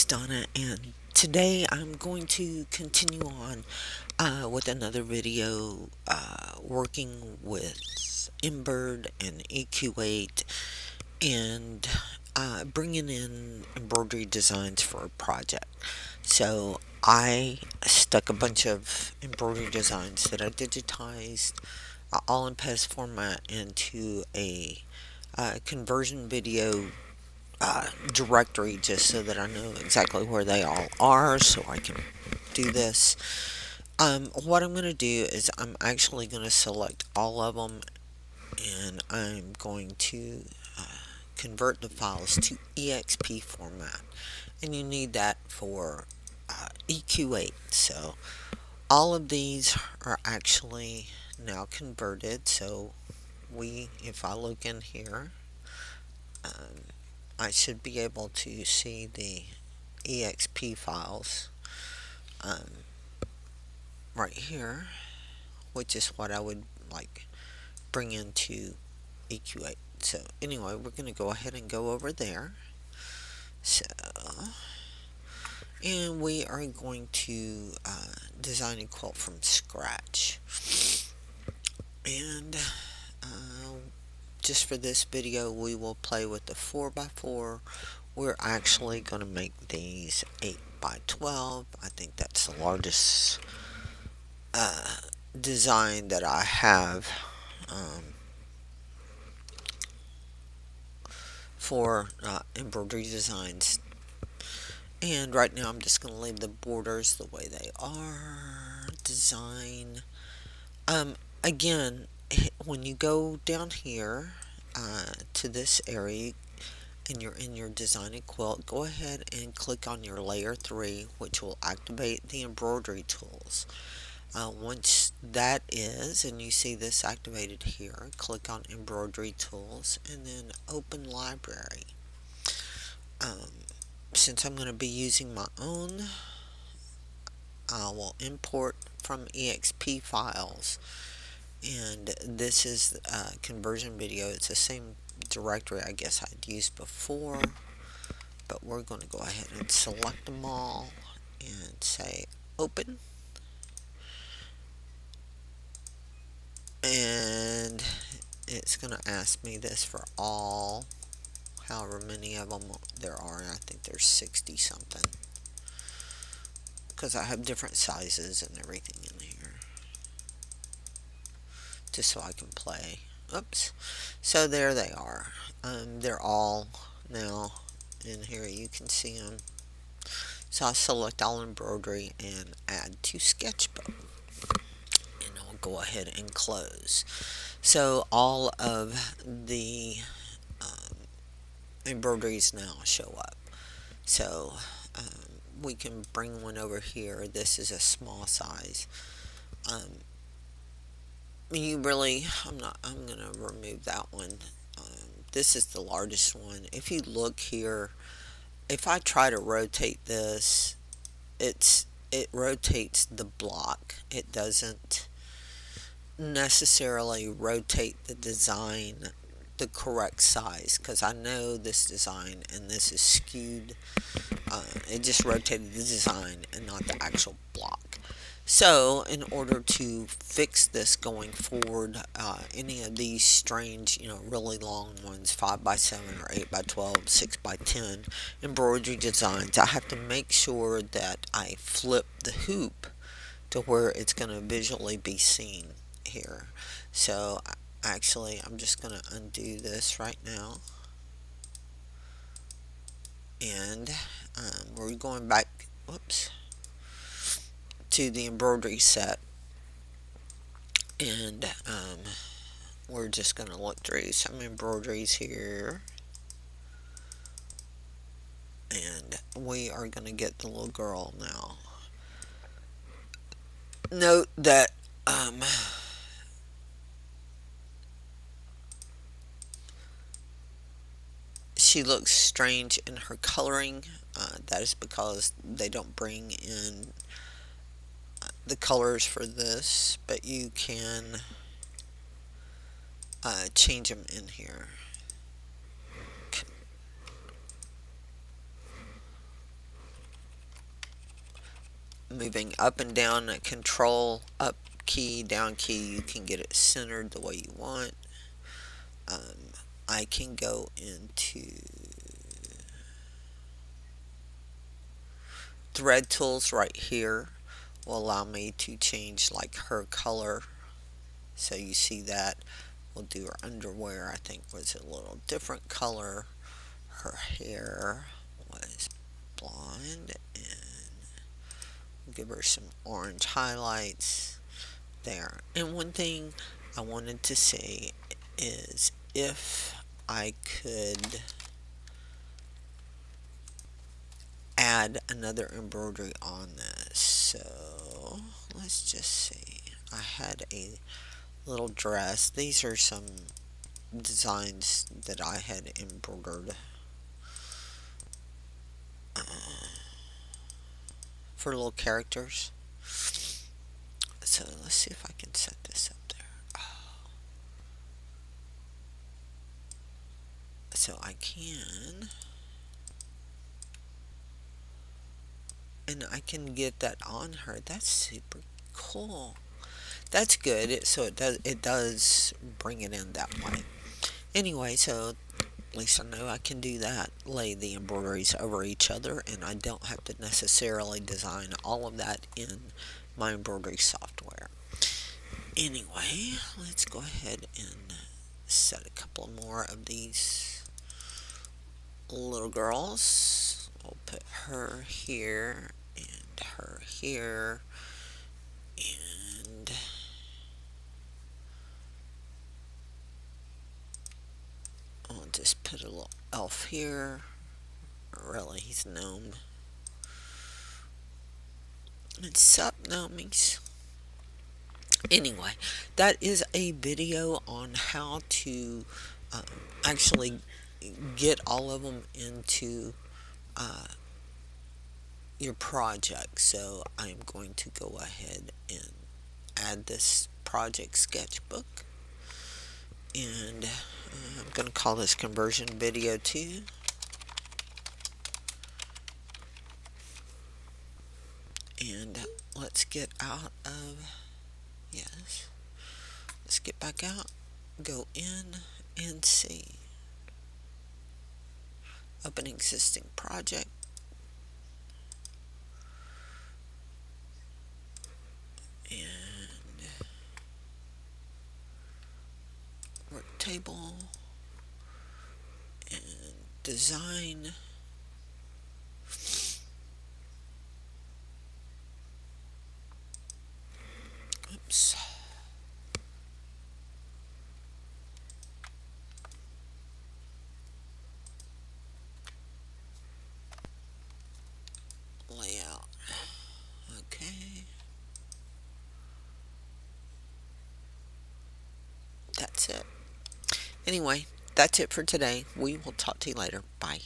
Donna, and today I'm going to continue on with another video working with Embird and EQ8 and bringing in embroidery designs for a project. So I stuck a bunch of embroidery designs that I digitized all in PES format into a conversion video directory just so that I know exactly where they all are so I can do this. What I'm going to do is I'm actually going to select all of them and I'm going to convert the files to EXP format. And you need that for EQ8. So all of these are actually now converted. So if I look in here, um, I should be able to see the EXP files um, right here, which is what I would like bring into EQ8. So anyway, we're going to go ahead and go over there. So, and we are going to design a quilt from scratch. And just for this video, we will play with the 4x4. We're actually going to make these 8x12. I think that's the largest design that I have for embroidery designs. And right now I'm just going to leave the borders the way they are. Design. Again, when you go down here to this area and you're in your design a quilt, go ahead and click on your layer 3, which will activate the embroidery tools. Once that is, and you see this activated here, click on embroidery tools and then open library. Since I'm going to be using my own, I will import from EXP files, and this is a conversion video. It's the same directory I guess I'd used before, but we're going to go ahead and select them all and say open. And it's going to ask me this for all, however many of them there are. I think there's 60 something, because I have different sizes and everything in here, just so I can play. Oops. So there they are. They're all now in here. You can see them. So I'll select all embroidery and add to sketchbook. And I'll go ahead and close. So all of the embroideries now show up. So we can bring one over here. This is a small size. I'm gonna remove that one. This is the largest one. If you look here, if I try to rotate this, it rotates the block. It doesn't necessarily rotate the design the correct size, because I know this design and this is skewed. It just rotated the design and not the actual block. So in order to fix this going forward, any of these strange, really long ones, 5x7 or 8x12, 6x10 embroidery designs, I have to make sure that I flip the hoop to where it's going to visually be seen here. So actually, I'm just going to undo this right now. And we're going back, whoops, to the embroidery set. And we're just going to look through some embroideries here. And we are going to get the little girl now. Note that she looks strange in her coloring. That is because they don't bring in the colors for this, but you can change them in here. moving up and down a control up key, down key, you can get it centered the way you want. Um, I can go into thread tools right here will allow me to change like her color. So you see that. We'll do her underwear, I think was a little different color. Her hair was blonde, and give her some orange highlights there. And one thing I wanted to say is if I could add another embroidery on this. So let's just see. I had a little dress. These are some designs that I had embroidered for little characters. So let's see if I can set this up there. So I can, and I can get that on her. That's super cool. That's good. So it does bring it in that way. Anyway, so at least I know I can do that. Lay the embroideries over each other, and I don't have to necessarily design all of that in my embroidery software. Anyway, let's go ahead and set a couple more of these little girls. We'll put her here and her here, and I'll just put a little elf here. Really, he's a gnome. And sup, gnomies? Anyway, that is a video on how to uh, actually get all of them into uh, your project. So I'm going to go ahead and add this project sketchbook, and I'm going to call this conversion video 2. And let's get out of, yes, let's get back out, go in and see, open existing project, and work table, and design. Oops. Layout. Okay. That's it. Anyway, that's it for today. We will talk to you later. Bye.